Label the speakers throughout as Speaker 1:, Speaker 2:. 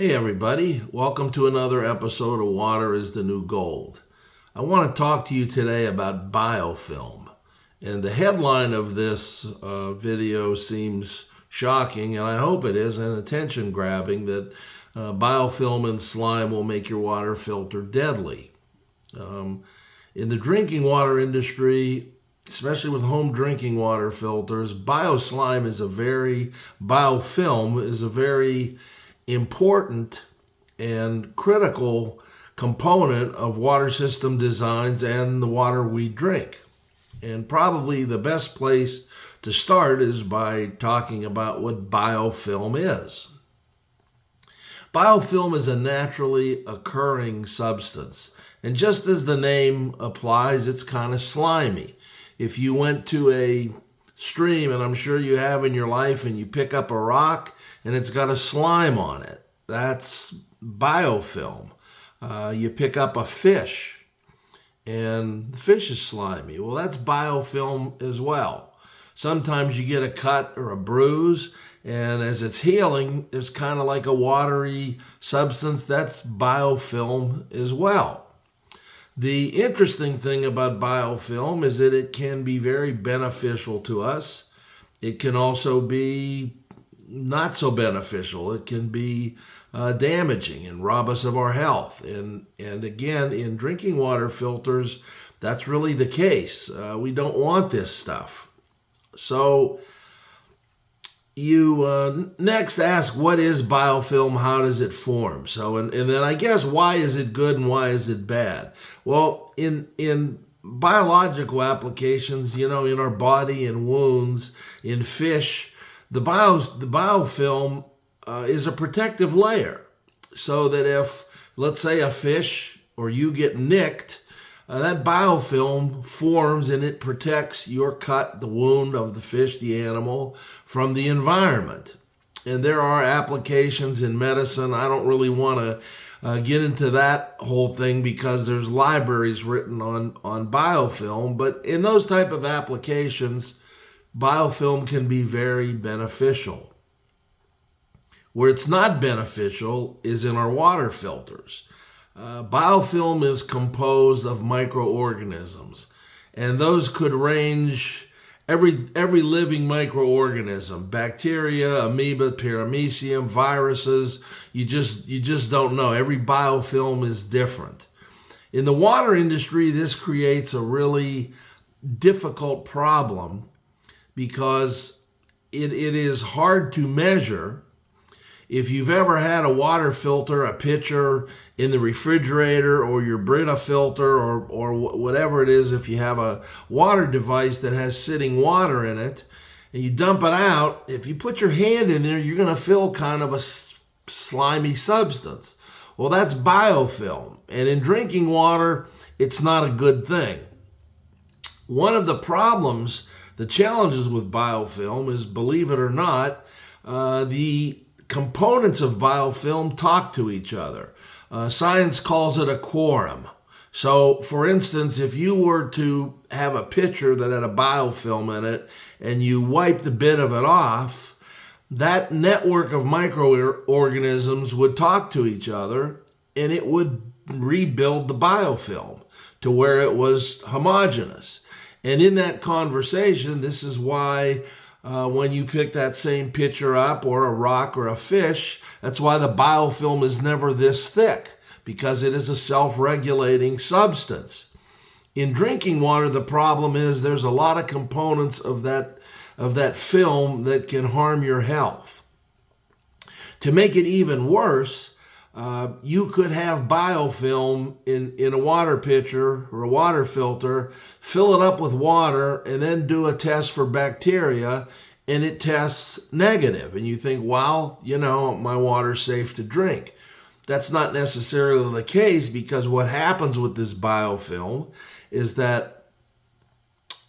Speaker 1: Hey everybody, welcome to another episode of Water is the New Gold. I want to talk to you today about biofilm. And the headline of this video seems shocking, and I hope it is, and attention-grabbing, that biofilm in slime will make your water filter deadly. In the drinking water industry, especially with home drinking water filters, biofilm is a very important and critical component of water system designs and the water we drink. And probably the best place to start is by talking about what biofilm is. Biofilm is a naturally occurring substance. And just as the name applies, it's kind of slimy. If you went to a stream, and I'm sure you have in your life, and you pick up a rock and it's got a slime on it, that's biofilm. You pick up a fish and the fish is slimy. Well, that's biofilm as well. Sometimes you get a cut or a bruise, and as it's healing, it's kind of like a watery substance. That's biofilm as well. The interesting thing about biofilm is that it can be very beneficial to us. It can also be not so beneficial. It can be damaging and rob us of our health. And again, in drinking water filters, that's really the case. We don't want this stuff. So you next ask, what is biofilm? How does it form? So, and then I guess, why is it good and why is it bad? Well, in biological applications, in our body, in wounds, in fish, the biofilm is a protective layer, so that if, let's say, a fish or you get nicked, that biofilm forms and it protects your cut, the wound of the fish, the animal, from the environment. And there are applications in medicine. I don't really want to get into that whole thing because there's libraries written on biofilm, but in those type of applications, biofilm can be very beneficial. Where it's not beneficial is in our water filters. Biofilm is composed of microorganisms, and those could range every living microorganism: bacteria, amoeba, paramecium, viruses. You just don't know. Every biofilm is different. In the water industry, this creates a really difficult problem, because it is hard to measure. If you've ever had a water filter, a pitcher in the refrigerator, or your Brita filter, or whatever it is, if you have a water device that has sitting water in it, and you dump it out, if you put your hand in there, you're going to feel kind of a slimy substance. Well, that's biofilm. And in drinking water, it's not a good thing. One of the problems, the challenges with biofilm is, believe it or not, the components of biofilm talk to each other. Science calls it a quorum. So, for instance, if you were to have a pitcher that had a biofilm in it and you wiped a bit of it off, that network of microorganisms would talk to each other and it would rebuild the biofilm to where it was homogeneous. And in that conversation, this is why when you pick that same pitcher up, or a rock or a fish, that's why the biofilm is never this thick, because it is a self-regulating substance. In drinking water, the problem is there's a lot of components of that film that can harm your health. To make it even worse, you could have biofilm in a water pitcher or a water filter, fill it up with water, and then do a test for bacteria, and it tests negative. And you think, wow, my water's safe to drink. That's not necessarily the case, because what happens with this biofilm is that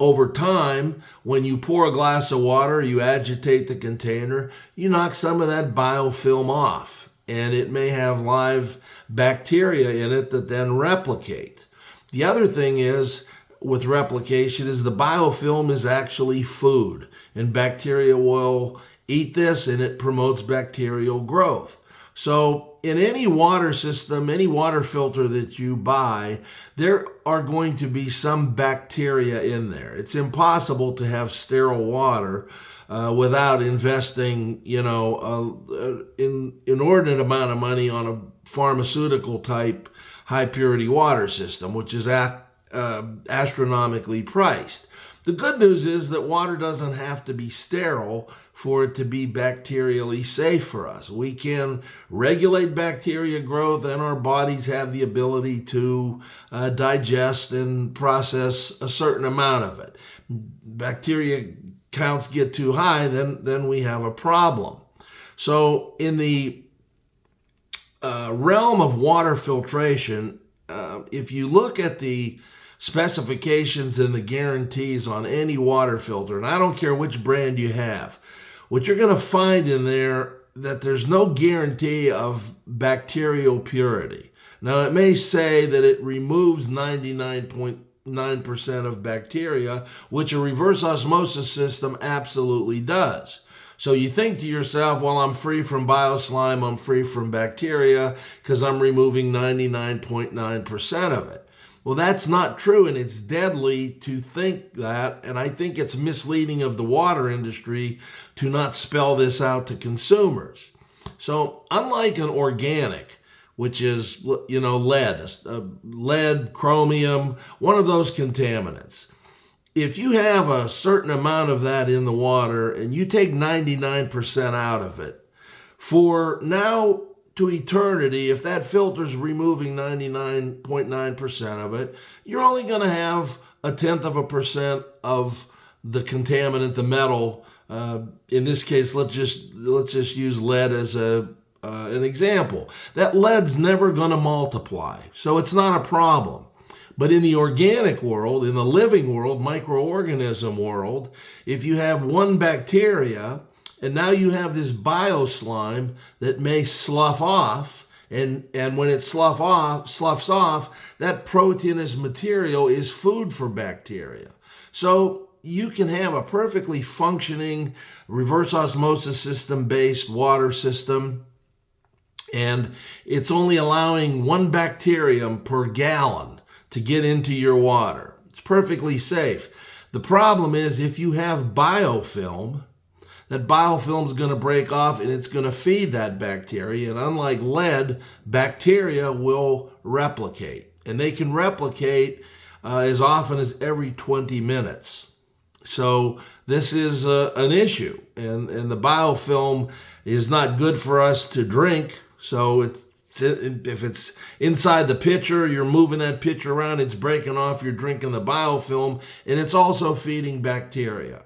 Speaker 1: over time, when you pour a glass of water, you agitate the container, you knock some of that biofilm off, and it may have live bacteria in it that then replicate. The other thing is, with replication, is the biofilm is actually food, and bacteria will eat this and it promotes bacterial growth. So in any water system, any water filter that you buy, there are going to be some bacteria in there. It's impossible to have sterile water without investing, inordinate amount of money on a pharmaceutical type high purity water system, which is astronomically priced. The good news is that water doesn't have to be sterile for it to be bacterially safe for us. We can regulate bacteria growth, and our bodies have the ability to digest and process a certain amount of it. Bacteria counts get too high, then we have a problem. So in the realm of water filtration, if you look at the specifications and the guarantees on any water filter, and I don't care which brand you have, what you're going to find in there that there's no guarantee of bacterial purity. Now, it may say that it removes 99.9% of bacteria, which a reverse osmosis system absolutely does. So you think to yourself, well, I'm free from bioslime, I'm free from bacteria because I'm removing 99.9% of it. Well, that's not true, and it's deadly to think that, and I think it's misleading of the water industry to not spell this out to consumers. So unlike an organic, which is, lead, chromium, one of those contaminants, if you have a certain amount of that in the water and you take 99% out of it, for now to eternity, if that filter's removing 99.9% of it, you're only going to have 0.1% of the contaminant, the metal. In this case, let's just use lead as an example. That lead's never going to multiply, so it's not a problem. But in the organic world, in the living world, microorganism world, if you have one bacteria, and now you have this bioslime that may slough off, and when it sloughs off, that proteinous material is food for bacteria. So you can have a perfectly functioning reverse osmosis system-based water system, and it's only allowing one bacterium per gallon to get into your water. It's perfectly safe. The problem is if you have biofilm, that biofilm is going to break off and it's going to feed that bacteria. And unlike lead, bacteria will replicate. And they can replicate as often as every 20 minutes. So this is an issue. And the biofilm is not good for us to drink. So if it's inside the pitcher, you're moving that pitcher around, it's breaking off, you're drinking the biofilm, and it's also feeding bacteria.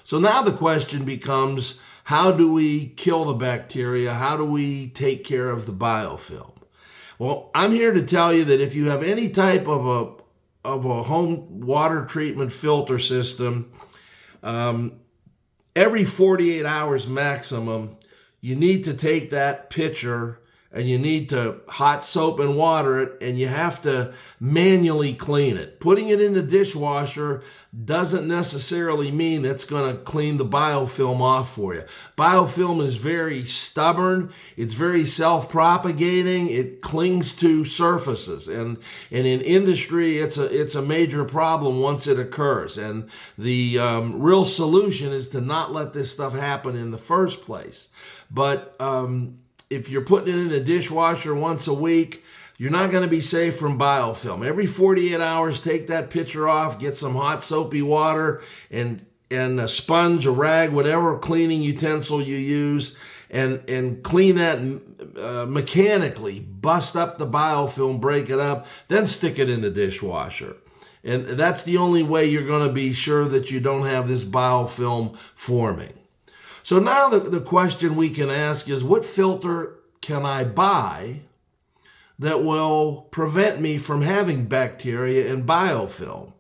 Speaker 1: So now the question becomes, how do we kill the bacteria? How do we take care of the biofilm? Well, I'm here to tell you that if you have any type of a home water treatment filter system, every 48 hours maximum, you need to take that pitcher and you need to hot soap and water it, and you have to manually clean it. Putting it in the dishwasher doesn't necessarily mean it's going to clean the biofilm off for you. Biofilm is very stubborn. It's very self-propagating. It clings to surfaces, and in industry, it's a major problem once it occurs. And the real solution is to not let this stuff happen in the first place. But if you're putting it in a dishwasher once a week, you're not going to be safe from biofilm. Every 48 hours, take that pitcher off, get some hot soapy water and a sponge, a rag, whatever cleaning utensil you use, and clean that mechanically. Bust up the biofilm, break it up, then stick it in the dishwasher. And that's the only way you're going to be sure that you don't have this biofilm forming. So now the question we can ask is, what filter can I buy that will prevent me from having bacteria and biofilm?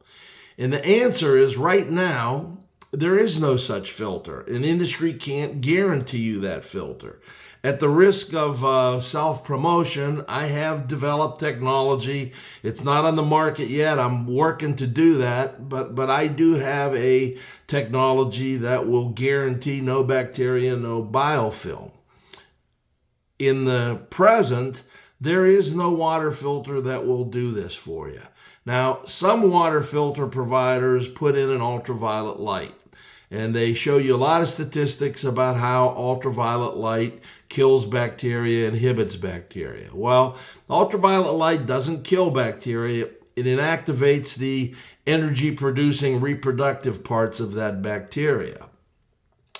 Speaker 1: And the answer is, right now, there is no such filter. An industry can't guarantee you that filter. At the risk of self-promotion, I have developed technology. It's not on the market yet. I'm working to do that, but I do have a technology that will guarantee no bacteria, no biofilm. in the present, there is no water filter that will do this for you. Now, some water filter providers put in an ultraviolet light, and they show you a lot of statistics about how ultraviolet light kills bacteria, inhibits bacteria. Well, ultraviolet light doesn't kill bacteria. It inactivates the energy-producing reproductive parts of that bacteria.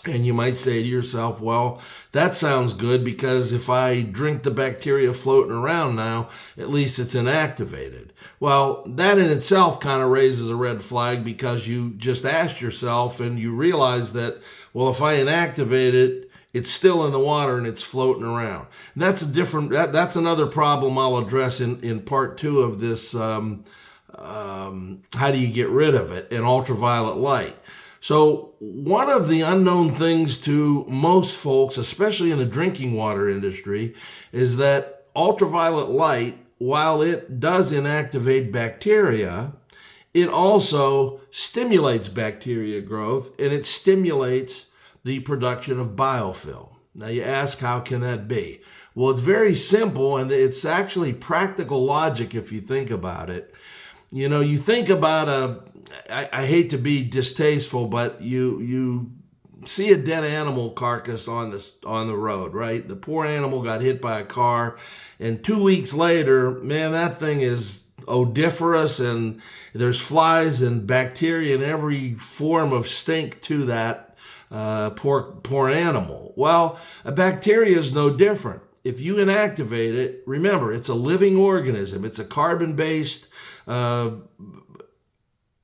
Speaker 1: And you might say to yourself, well, that sounds good because if I drink the bacteria floating around now, at least it's inactivated. Well, that in itself kind of raises a red flag because you just asked yourself and you realize that, well, if I inactivate it, it's still in the water and it's floating around. And that's another problem I'll address in part 2 of this, how do you get rid of it in ultraviolet light. So one of the unknown things to most folks, especially in the drinking water industry, is that ultraviolet light, while it does inactivate bacteria, it also stimulates bacteria growth and it stimulates the production of biofilm. Now you ask, how can that be? Well, it's very simple, and it's actually practical logic if you think about it. You know, you think about I hate to be distasteful, but you see a dead animal carcass on the road, right? The poor animal got hit by a car, and 2 weeks later, man, that thing is odoriferous, and there's flies and bacteria and every form of stink to that poor animal. Well, a bacteria is no different. If you inactivate it, remember, it's a living organism. It's a carbon-based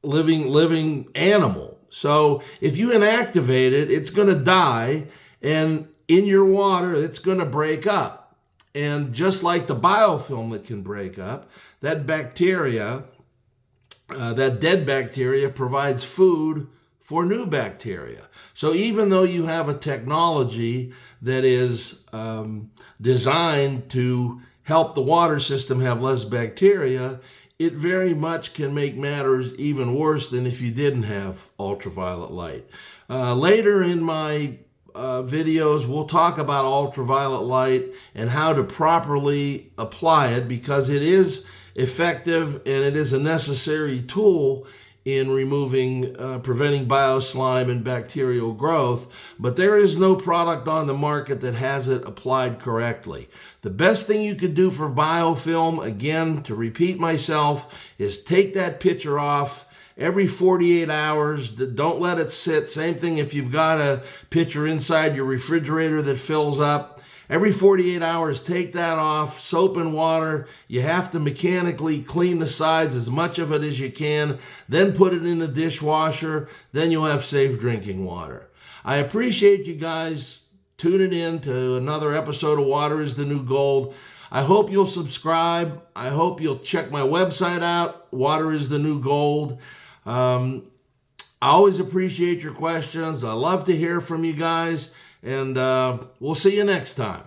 Speaker 1: living animal. So if you inactivate it, it's going to die, and in your water, it's going to break up. And just like the biofilm that can break up, that bacteria, that dead bacteria provides food for new bacteria. So even though you have a technology that is designed to help the water system have less bacteria, it very much can make matters even worse than if you didn't have ultraviolet light. Later in my videos, we'll talk about ultraviolet light and how to properly apply it, because it is effective and it is a necessary tool in preventing bioslime and bacterial growth, but there is no product on the market that has it applied correctly. The best thing you could do for biofilm, again, to repeat myself, is take that pitcher off every 48 hours. Don't let it sit. Same thing if you've got a pitcher inside your refrigerator that fills up. Every 48 hours, take that off, soap and water. You have to mechanically clean the sides, as much of it as you can, then put it in the dishwasher, then you'll have safe drinking water. I appreciate you guys tuning in to another episode of Water is the New Gold. I hope you'll subscribe. I hope you'll check my website out, Water is the New Gold. I always appreciate your questions. I love to hear from you guys. And we'll see you next time.